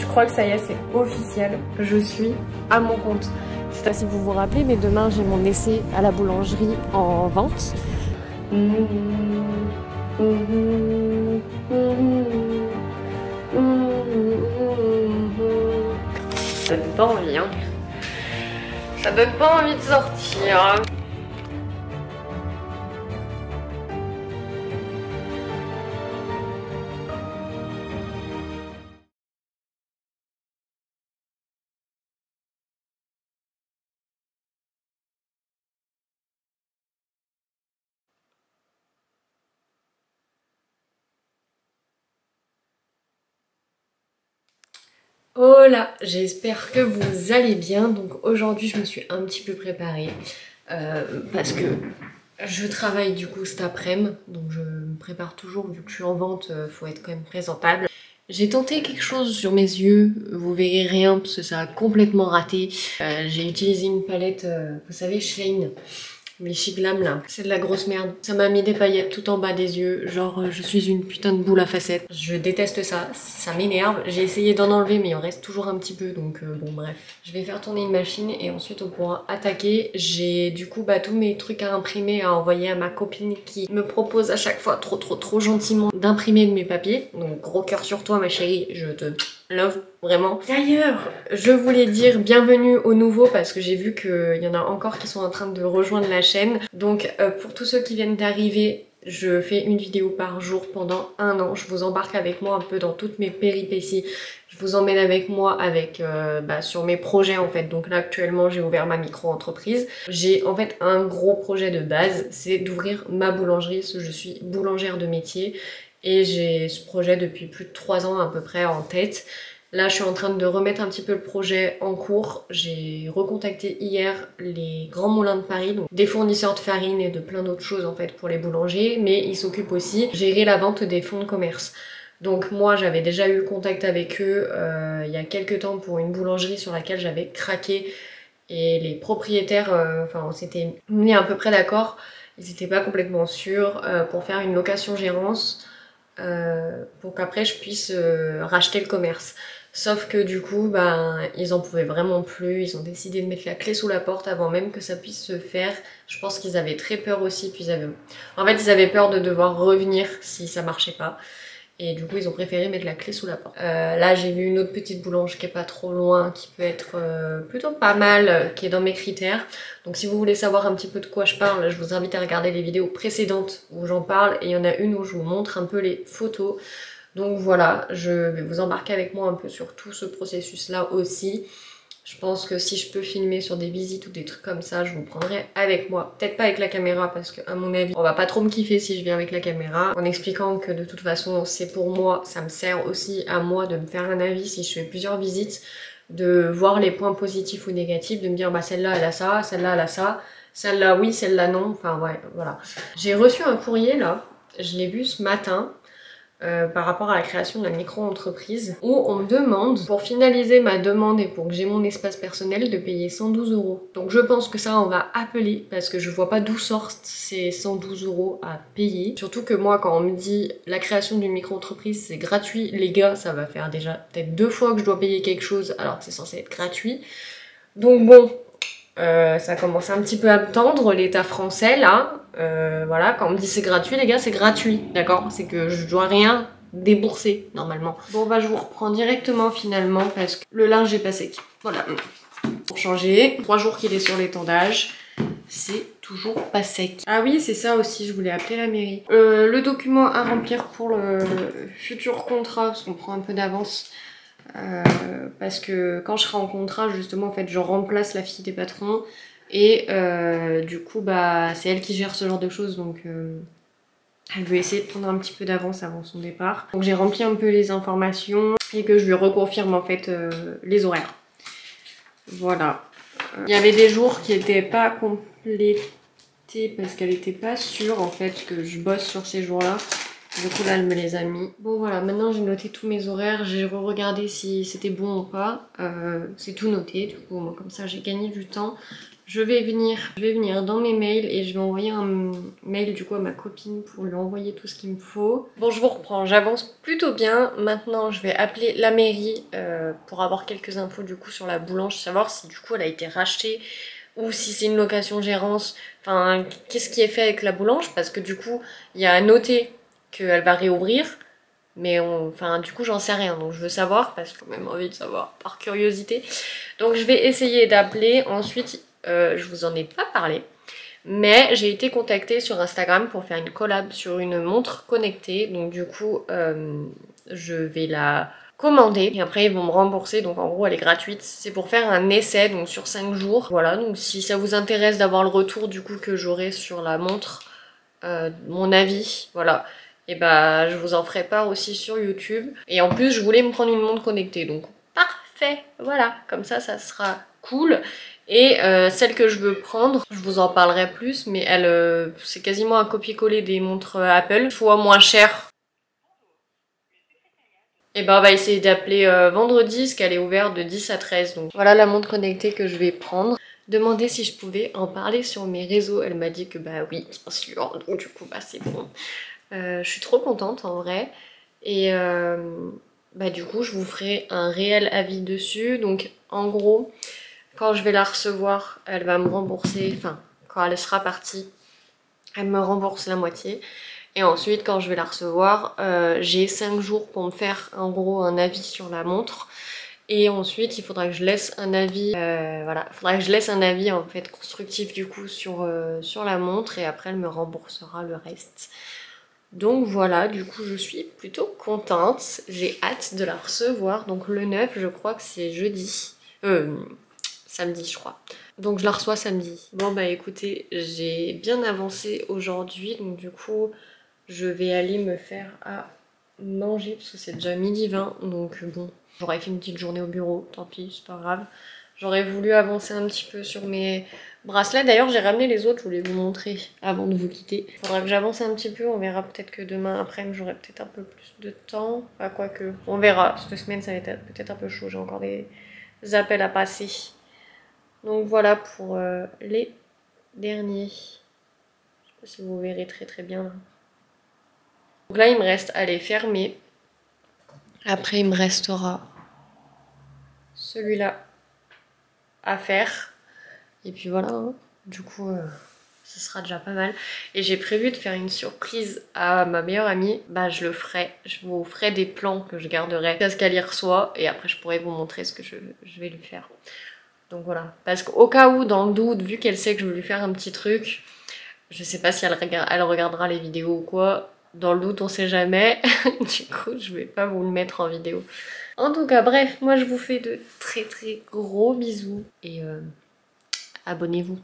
Je crois que ça y est, c'est officiel. Je suis à mon compte. Je sais pas si vous vous rappelez, mais demain j'ai mon essai à la boulangerie en vente. Ça donne pas envie, hein. Ça donne pas envie de sortir. Hola, j'espère que vous allez bien. Donc aujourd'hui je me suis un petit peu préparée parce que je travaille du coup cet après-midi, donc je me prépare toujours, vu que je suis en vente, faut être quand même présentable. J'ai tenté quelque chose sur mes yeux, vous verrez rien parce que ça a complètement raté. J'ai utilisé une palette, vous savez, Shane. Mais Chic Glam là, c'est de la grosse merde. Ça m'a mis des paillettes tout en bas des yeux, genre je suis une putain de boule à facettes. Je déteste ça, ça m'énerve. J'ai essayé d'en enlever mais il en reste toujours un petit peu, donc bon bref. Je vais faire tourner une machine et ensuite on pourra attaquer. J'ai du coup tous mes trucs à imprimer à envoyer à ma copine qui me propose à chaque fois trop gentiment d'imprimer de mes papiers. Donc gros cœur sur toi ma chérie, je te love vraiment. D'ailleurs, je voulais dire bienvenue aux nouveaux parce que j'ai vu qu'il y en a encore qui sont en train de rejoindre la chaîne. Donc pour tous ceux qui viennent d'arriver, je fais une vidéo par jour pendant 1 an. Je vous embarque avec moi un peu dans toutes mes péripéties. Je vous emmène avec moi avec sur mes projets en fait. Donc là actuellement j'ai ouvert ma micro-entreprise. J'ai en fait un gros projet de base, c'est d'ouvrir ma boulangerie parce que je suis boulangère de métier. Et j'ai ce projet depuis plus de 3 ans à peu près en tête. Là, je suis en train de remettre un petit peu le projet en cours. J'ai recontacté hier les grands moulins de Paris, donc des fournisseurs de farine et de plein d'autres choses en fait pour les boulangers, mais ils s'occupent aussi de gérer la vente des fonds de commerce. Donc moi, j'avais déjà eu contact avec eux il y a quelques temps pour une boulangerie sur laquelle j'avais craqué et les propriétaires, on s'était mis à peu près d'accord. Ils n'étaient pas complètement sûrs pour faire une location-gérance. Pour qu'après je puisse racheter le commerce. Sauf que du coup, ils en pouvaient vraiment plus, ils ont décidé de mettre la clé sous la porte avant même que ça puisse se faire. Je pense qu'ils avaient très peur aussi, puis ils avaient peur de devoir revenir si ça marchait pas. Et du coup, ils ont préféré mettre la clé sous la porte. Là, j'ai vu une autre petite boulange qui est pas trop loin, qui peut être plutôt pas mal, qui est dans mes critères. Donc si vous voulez savoir un petit peu de quoi je parle, je vous invite à regarder les vidéos précédentes où j'en parle. Et il y en a une où je vous montre un peu les photos. Donc voilà, je vais vous embarquer avec moi un peu sur tout ce processus-là aussi. Je pense que si je peux filmer sur des visites ou des trucs comme ça, je vous prendrai avec moi. Peut-être pas avec la caméra parce qu'à mon avis, on va pas trop me kiffer si je viens avec la caméra. En expliquant que de toute façon, c'est pour moi, ça me sert aussi à moi de me faire un avis si je fais plusieurs visites, de voir les points positifs ou négatifs, de me dire celle-là elle a ça, celle-là elle a ça, celle-là oui, celle-là non, enfin ouais, voilà. J'ai reçu un courrier là, je l'ai vu ce matin. Par rapport à la création de la micro-entreprise où on me demande, pour finaliser ma demande et pour que j'ai mon espace personnel, de payer 112 €. Donc je pense que ça on va appeler parce que je vois pas d'où sortent ces 112 € à payer. Surtout que moi quand on me dit la création d'une micro-entreprise c'est gratuit, les gars ça va faire déjà peut-être 2 fois que je dois payer quelque chose alors que c'est censé être gratuit. Donc bon, ça commence un petit peu à me tendre l'état français là. Voilà, quand on me dit c'est gratuit les gars, c'est gratuit, d'accord? C'est que je dois rien débourser normalement. Bon je vous reprends directement finalement parce que le linge est pas sec. Voilà, pour changer, 3 jours qu'il est sur l'étendage, c'est toujours pas sec. Ah oui, c'est ça aussi, je voulais appeler la mairie. Le document à remplir pour le futur contrat, parce qu'on prend un peu d'avance. Parce que quand je serai en contrat justement en fait je remplace la fille des patrons et du coup c'est elle qui gère ce genre de choses donc elle veut essayer de prendre un petit peu d'avance avant son départ. Donc j'ai rempli un peu les informations et que je lui reconfirme en fait les horaires. Voilà. Il y avait des jours qui n'étaient pas complétés parce qu'elle n'était pas sûre en fait que je bosse sur ces jours-là. Du coup là elle me les a mis. Bon voilà, maintenant j'ai noté tous mes horaires, j'ai re-regardé si c'était bon ou pas. C'est tout noté, du coup comme ça j'ai gagné du temps. je vais venir dans mes mails et je vais envoyer un mail du coup à ma copine pour lui envoyer tout ce qu'il me faut. Bon, je vous reprends, j'avance plutôt bien. Maintenant, je vais appeler la mairie pour avoir quelques infos du coup sur la boulange, savoir si du coup elle a été rachetée ou si c'est une location-gérance. Enfin, qu'est-ce qui est fait avec la boulange, parce que du coup, il y a à noter qu'elle va réouvrir. Mais enfin, du coup, j'en sais rien, donc je veux savoir, parce que j'ai même envie de savoir, par curiosité. Donc je vais essayer d'appeler. Ensuite, je vous en ai pas parlé, mais j'ai été contactée sur Instagram pour faire une collab sur une montre connectée. Donc du coup, je vais la commander et après ils vont me rembourser. Donc en gros, elle est gratuite. C'est pour faire un essai, donc sur 5 jours. Voilà, donc si ça vous intéresse d'avoir le retour du coup que j'aurai sur la montre, mon avis, voilà. Et bah je vous en ferai part aussi sur YouTube. Et en plus je voulais me prendre une montre connectée, donc parfait, voilà, comme ça sera cool. Et celle que je veux prendre, je vous en parlerai plus, mais elle c'est quasiment un copier-coller des montres Apple, fois moins cher. Et ben on va essayer d'appeler vendredi, parce qu'elle est ouverte de 10 à 13. Donc voilà la montre connectée que je vais prendre. Demander si je pouvais en parler sur mes réseaux. Elle m'a dit que bah oui, bien sûr, donc du coup bah c'est bon. Je suis trop contente en vrai. Et bah du coup je vous ferai un réel avis dessus. Donc en gros, quand je vais la recevoir, elle va me rembourser, enfin quand elle sera partie, elle me rembourse la moitié. Et ensuite quand je vais la recevoir, j'ai 5 jours pour me faire en gros un avis sur la montre. Et ensuite il faudra que je laisse un avis, voilà, il faudra que je laisse un avis en fait constructif du coup sur la montre. Et après elle me remboursera le reste. Donc voilà, du coup je suis plutôt contente, j'ai hâte de la recevoir. Donc le 9, je crois que c'est jeudi, samedi je crois. Donc je la reçois samedi. Bon bah écoutez, j'ai bien avancé aujourd'hui, donc du coup je vais aller me faire à manger parce que c'est déjà midi 20. Donc bon, j'aurais fait une petite journée au bureau, tant pis, c'est pas grave. J'aurais voulu avancer un petit peu sur mes bracelets. D'ailleurs, j'ai ramené les autres, je voulais vous montrer avant de vous quitter. Il faudra que j'avance un petit peu, on verra, peut-être que demain après-midi, j'aurai peut-être un peu plus de temps. Enfin, quoique, on verra. Cette semaine, ça va être peut-être un peu chaud, j'ai encore des appels à passer. Donc voilà pour les derniers. Je sais pas si vous verrez très très bien là. Donc là, il me reste à les fermer. Après, il me restera celui-là à faire. Et puis voilà, hein. Du coup, ce sera déjà pas mal. Et j'ai prévu de faire une surprise à ma meilleure amie. Bah je le ferai, je vous ferai des plans que je garderai jusqu'à ce qu'elle y reçoit. Et après je pourrai vous montrer ce que je vais lui faire. Donc voilà, parce qu'au cas où, dans le doute, vu qu'elle sait que je veux lui faire un petit truc, je sais pas si elle regardera les vidéos ou quoi. Dans le doute, on sait jamais. Du coup, je vais pas vous le mettre en vidéo. En tout cas, bref, moi je vous fais de très très gros bisous. Et abonnez-vous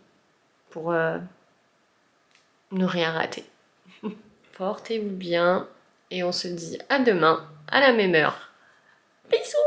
pour ne rien rater. Portez-vous bien et on se dit à demain à la même heure. Bisous!